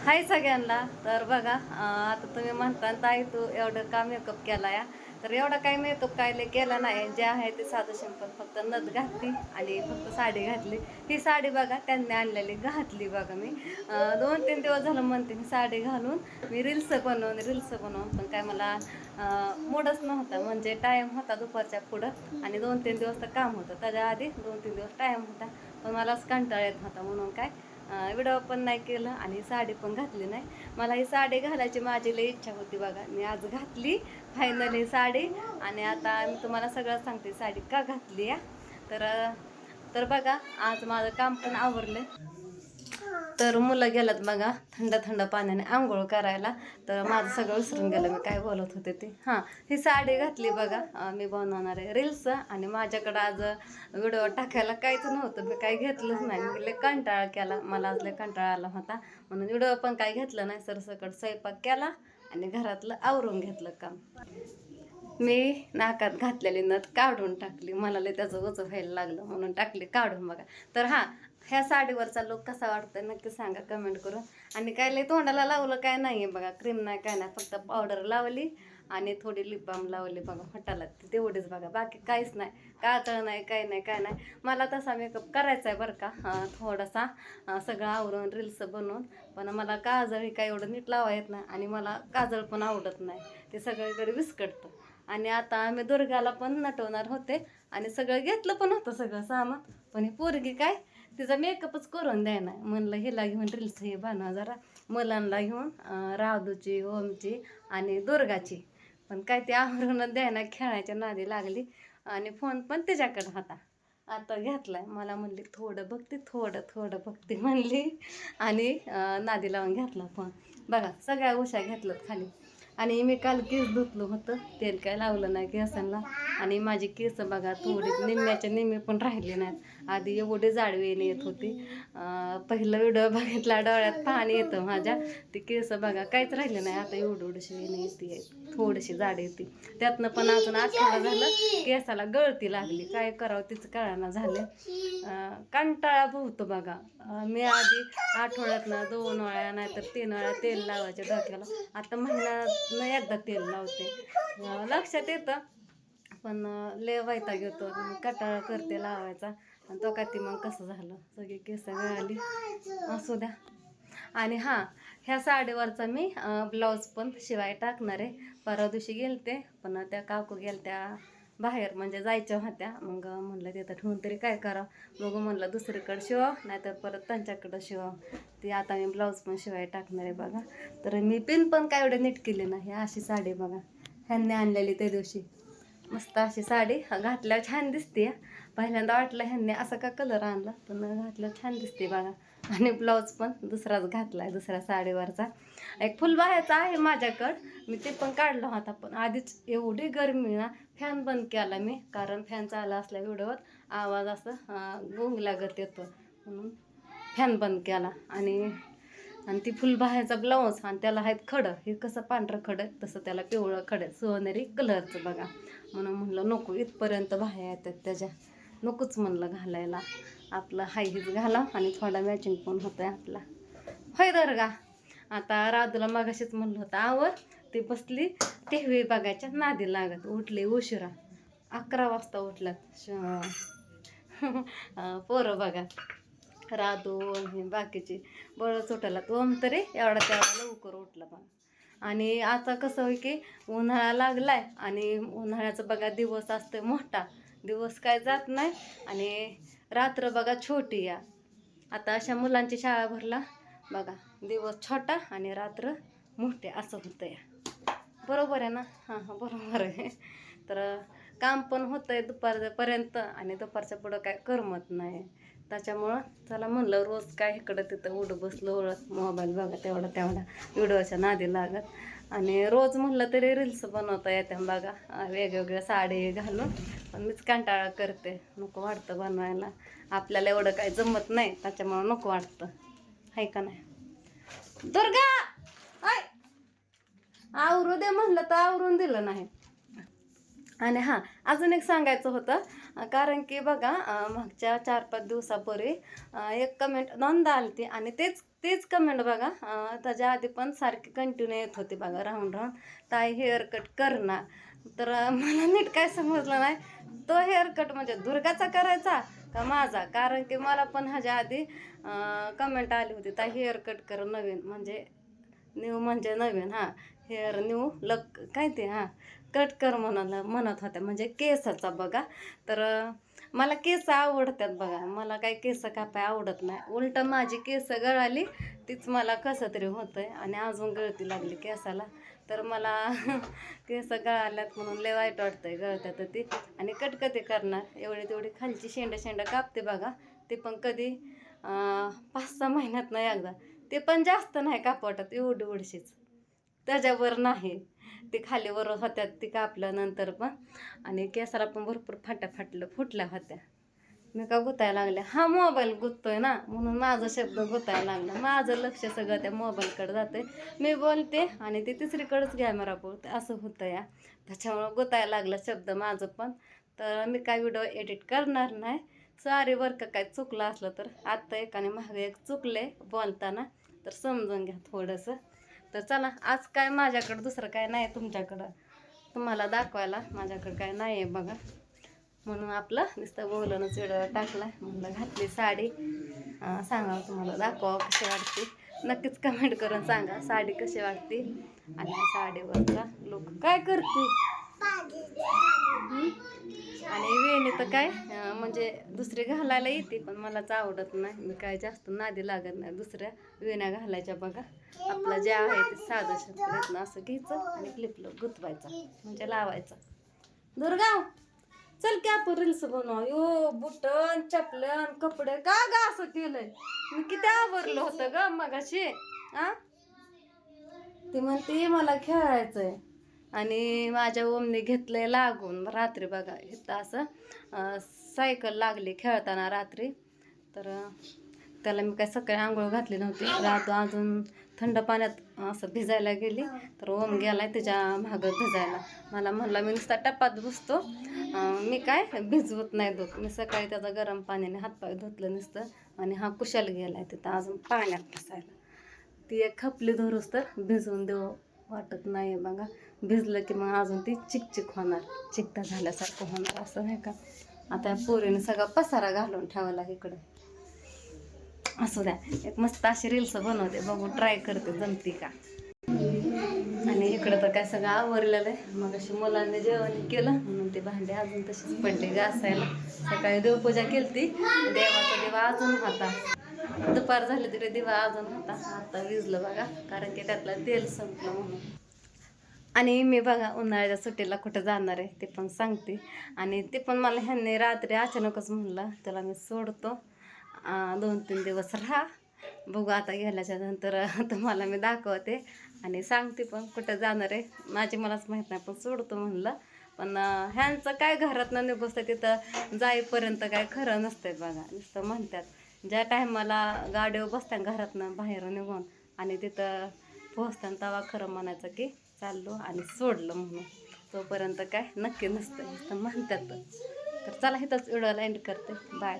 हाय सगळ्यांना. तर बघा आता तुम्ही म्हणता ताई तू एवढं का मेकअप केला या, तर एवढा काही मेकअप काय लय केला नाही. जे आहे ते साधं सिंपल, फक्त नथ घातली आणि फक्त साडी घातली. ही साडी बघा त्यांनी आणलेली घातली बघा मी. 2-3 दिवस झालं म्हणते मी साडी घालून मी रील्स बनवून पण काय मला मूडच नव्हता. म्हणजे टाईम होता दुपारच्या पुढं आणि 2-3 दिवस तर काम होतं, त्याच्या आधी 2-3 दिवस टाईम होता, पण मलाच कंटाळा येत होता म्हणून काय व्हिडिओ पण नाही केलं आणि साडी पण घातली नाही. मला ही साडी घालायची माझी लई इच्छा होती बघा. मी आज घातली फायनली साडी. आणि आता मी तुम्हाला सगळं सांगते साडी का घातली या. तर तर बघा आज माझं काम पण आवरलं. तर मुलं गेलात बघा थंड थंड पाण्याने आंघोळ करायला. तर माझं सगळं विसरून गेलं मी काय बोलत होते ते. हां, ही साडी घातली बघा. मी बनवणार आहे रील्स आणि माझ्याकडं आज व्हिडिओ टाकायला काहीच नव्हतं. मी काही घेतलंच नाही. मी लय कंटाळा केला, मला आज लय कंटाळा आला होता म्हणून व्हिडिओ पण काही घेतलं नाही. सरसकट स्वयंपाक केला आणि घरातलं आवरून घेतलं काम. मी नाकात घातलेली नथ काढून टाकली. मला लय त्याचं ओझं व्हायला लागलं म्हणून टाकली काढून बघा. तर हां, ह्या साडीवरचा लुक कसा वाटतोय नक्की सांगा कमेंट करून. आणि काय लय तोंडाला लावलं काय नाही आहे बघा, क्रीम नाही काय नाही, फक्त पावडर लावली आणि थोडी लिप बाम लावली बघा हटाला, तेवढीच बघा, बाकी काहीच नाही. कातळ नाही, काही नाही, काय नाही. मला तसा मेकअप करायचा आहे बरं का, थोडासा सगळं आवरून रील्स बनवून. पण मला काजळ ही काय एवढं नीट लावा येत नाही आणि मला काजळ पण आवडत नाही, ते सगळीकडे विस्कटतं. आणि आता आम्ही दुर्गाला पण नटवणार होते आणि सगळं घेतलं पण होतं सगळं सामान. पण ही पोरगी काय तिचा मेकअपच करून द्याय नाही. म्हणलं हिला घेऊन रील्स हे बनवा जरा, मुलांना घेऊन राधूची, ओमची आणि दुर्गाची. पण काय ते आवरूनच द्याय नाही, खेळायच्या नादी लागली आणि फोन पण तिच्याकडे होता. आता घेतलाय, मला म्हणली थोडं बघते, थोडं थोडं बघते म्हणली आणि नादी लावून घेतला फोन. बघा सगळ्या उशा घेतल्यात खाली. आणि मी काल केस धुतलं होतं, तेल काय लावलं नाही केसांना. आणि माझी केस बघा थोडी निम्म्याच्या निम्मे पण राहिले नाहीत. आधी एवढी जाडवीने येत होती. पहिलं व्हिडिओ बघितला डोळ्यात पाणी येतं माझ्या. ती केस बघा काहीच राहिले नाही. आता एवढीशी वेणी येते, थोडीशी जाड येते. त्यातनं पण अजून आठवडा झालं केसाला गळती लागली. काय करावं तिचं कळाना झालं. कंटाळा भोवतो बघा. मी आधी आठवड्यातनं 2 वेळा नाहीतर 3 वेळा तेल लावायचे डोक्याला. आता महिन्यातनं एकदा तेल लावते. लक्षात येतं पण लय वैताग येतो, कंटाळा करते लावायचा. आणि तो का ती मग कसं झालं, सगळी केस गळाली. असू द्या. आणि हां, ह्या साडीवरचा मी ब्लाऊज पण शिवाय टाकणार आहे. परवा दिवशी गेलते पण त्या काकू गेलत्या बाहेर, म्हणजे जायच्या होत्या. मग म्हणलं तिथं ठेवून तरी काय करावं, मग म्हणलं दुसरीकडं शिवावं नाहीतर परत त्यांच्याकडं शिवावं. ती आता मी ब्लाऊज पण शिवाय टाकणार आहे बघा. तर मी पिन पण काय एवढे नीट केली नाही. अशी साडी बघा ह्यांनी आणलेली त्या दिवशी, मस्त अशी साडी घातल्यावर छान दिसते. पहिल्यांदा वाटलं ह्यांनी असा का कलर आणला, पण घातल्यावर छान दिसते बघा. आणि ब्लाऊज पण दुसराच घातला आहे, दुसऱ्या साडीवरचा. एक फुलबाह्याचा आहे माझ्याकडं, मी ते पण काढला होता. पण आधीच एवढी गरमी ना, फॅन बंद केला मी, कारण फॅन चालला असल्या व्हिडिओवर आवाज असं गुंगल्यागत येतो म्हणून फॅन बंद केला. आणि ती फुलबाह्याचा ब्लाऊज आणि त्याला आहेत खडं, हे कसं पांढरं खडं तसं त्याला पिवळं खडं सोनेरी कलरचं बघा. म्हणून म्हणलं नको, इथपर्यंत बाह्या येतात त्याच्या, नकोच म्हणलं घालायला. आपलं हाय हीच घाला आणि थोडा मॅचिंग पण होतं आहे आपला. होय दर्गा. आता राधूला मगाशीच म्हणलं होतं आवर, ती बसली टीव्ही बघायच्या नादी लागत. उठली उशिरा, 11 वाजता उठल्यात पोरं बघा. राधू हे बाकीची बळच उठला. ओम तरी एवढा तेवढा लवकर उठला बघा. आणि आता कसं होय की उन्हाळा लागलाय आणि उन्हाळ्याचं बघा दिवस असतोय मोठा, दिवस काय जात नाही आणि रात्र बघा छोटी या. आता अशा मुलांची शाळा भरला बघा, दिवस छोटा आणि रात्र मोठे असं होतं या. बरोबर आहे ना? हां हां बरोबर आहे. तर काम पण होतं आहे दुपारपर्यंत आणि दुपारच्या पुढं काय करमत नाही. त्याच्यामुळं चला म्हणलं रोज काय इकडं तिथं उडं बसलं ओळख मोबाईल बघा तेवढा व्हिडिओच्या नादी लागत. आणि रोज म्हणलं तरी रील्स बनवता येते बघा वेगवेगळ्या साडी घालून. पण मीच कंटाळा करते, नको वाटतं बनवायला. आपल्याला एवढं काही जमत नाही त्याच्यामुळं नको वाटतं, आहे का नाही. दुर्गा आय आवरू दे म्हणलं तर आवरून दिलं नाही. आणि हां, अजून एक सांगायचं होतं, कारण की बघा मागच्या 4-5 दिवसापूर्वी एक कमेंट दोनदा आली ती आणि तेच तेच कमेंट बघा त्याच्या आधी पण सारखी कंटिन्यू येत होती बघा राहून राहून, ताई हेअर कट कर ना. तर मला नीट काय समजलं नाही, तो हेअर कट म्हणजे दुर्गाचा करायचा का माझा, कारण की मला पण ह्याच्या आधी कमेंट आली होती, ताई हेअर कट कर नवीन, म्हणजे न्यू म्हणजे नवीन, हां हेअर न्यू लक काय ते, हां कट कर म्हणत होत्या, म्हणजे केसाचा बघा. तर मला केस आवडतात बघा, मला काही केस कापाय आवडत नाही, उलट माझी केस गळाली तीच मला कसं तरी होतं आहे आणि अजून गळती लागली केसाला. तर मला केस गळाल्यात म्हणून लय वाईट वाटतंय, गळत्यात ती. आणि कट कधी करणार, एवढी तेवढी खालची शेंड कापते बघा, ते पण कधी 5-6 महिन्यात नाही एकदा, ते पण जास्त नाही कापवटात, एवढीशीच, त्याच्यावर नाही. ते खालीवर होत्यात ती कापल्यानंतर पण. आणि केसाला पण भरपूर फुटल्या होत्या. मी का गुतायला लागल्या, हा मोबाईल गुततोय ना म्हणून माझा शब्द गुतायला लागला, माझं लक्ष सगळं त्या मोबाईलकडे जाते. मी बोलते आणि ते तिसरीकडेच कॅमेरा बोलते, असं होतं या. त्याच्यामुळं गुतायला लागला शब्द माझं पण. तर मी काय व्हिडिओ एडिट करणार नाही. सॉरी बरं का काय चुकलं असलं तर. आत्ता एकाने मागे एक चुकले बोलताना, तर समजून घ्या थोडंसं. तर चला, आज काय माझ्याकडं दुसरं काय नाही तुमच्याकडं तुम्हाला दाखवायला, माझ्याकडं काय नाही आहे बघा. म्हणून आपलं नुसतं बोलूनच व्हिडिओ टाकला. म्हणलं घातली साडी, सांगा तुम्हाला दाखवा कशी वाटते. नक्कीच कमेंट करून सांगा साडी कशी वाटते आणि साडीवरचा लुक काय करते. आणि वेणी तर काय म्हणजे दुसरी घालायला येते, पण मलाच आवडत नाही, मी काय जास्त नादी लागत नाही दुसऱ्या वेण्या घालायच्या बघा. आपलं जे आहे ते साधं शब्द असं घ्यायचं आणि क्लिपला गुतवायचा म्हणजे लावायचा. दुर्गा चल की आपण रील्स बनवा. यो बुटन चपलन कपडे का ग असं केलंय, मी किती आवरलं होतं ग मगाशी. ती म्हणते मला खेळायचंय आणि माझ्या ओमने घेतलंय लागून रात्री बघा, इथं असं सायकल लागली खेळताना रात्री. तर त्याला मी काय सकाळी आंघोळ घातली नव्हती, रात अजून थंड पाण्यात असं भिजायला गेली. तर ओम गेलाय त्याच्या मागं भिजायला, मला म्हणला मी नुसता टप्पात बसतो, मी काय भिजवत नाही धुत. मी सकाळी त्याचा गरम पाण्याने हातपाय धुतलं नुसतं आणि हा कुशाल गेलाय तिथं अजून पाण्यात बसायला. ती एक खपली धरूस तर भिजवून देऊ वाटत नाही बघा. भिजलं की मग अजून ती चिकचिक होणार, चिकटा झाल्यासारखं होणार, असं नाही का. आता पोरीने सगळा पसारा घालून ठेवला इकडं. असू द्या, एक मस्त अशी रील्स बनवते, बघू ट्राय करते जमती का. आणि इकडं तर काय सगळं आवरलेलं आहे. मग अशी मुलांनी जेवण केलं म्हणून ते भांडे अजून तशीच पडले घासायला. सकाळी देवपूजा केली ती, देवाचा दिवा अजून होता, दुपार झाली तरी दिवा अजून होता. आता विजलं बघा, कारण की त्यातलं तेल संपलं म्हणून. आणि मी बघा उन्हाळ्याच्या सुट्टीला कुठं जाणार आहे ते पण सांगते. आणि ते पण मला ह्यांनी रात्री अचानकच म्हणलं त्याला मी सोडतो, 2-3 दिवस राहा, बघू आता गेल्याच्या नंतर तुम्हाला मी दाखवते आणि सांगते पण कुठं जाणार आहे. माझी मलाच माहीत नाही, पण सोडतो म्हणलं. पण ह्यांचं काय घरातनं निघतं तिथं जाईपर्यंत काय खरं नसतंय बघा. नुसतं म्हणतात ज्या टायमाला गाडीवर बसताना घरातनं बाहेर निघून आणि तिथं पोहोचताना तेव्हा खरं म्हणायचं की चाललो आणि सोडलं म्हणून. तोपर्यंत काय नक्की नसतं, नुसतं म्हणतात. तर चला इथंच व्हिडिओला एंड करते. बाय.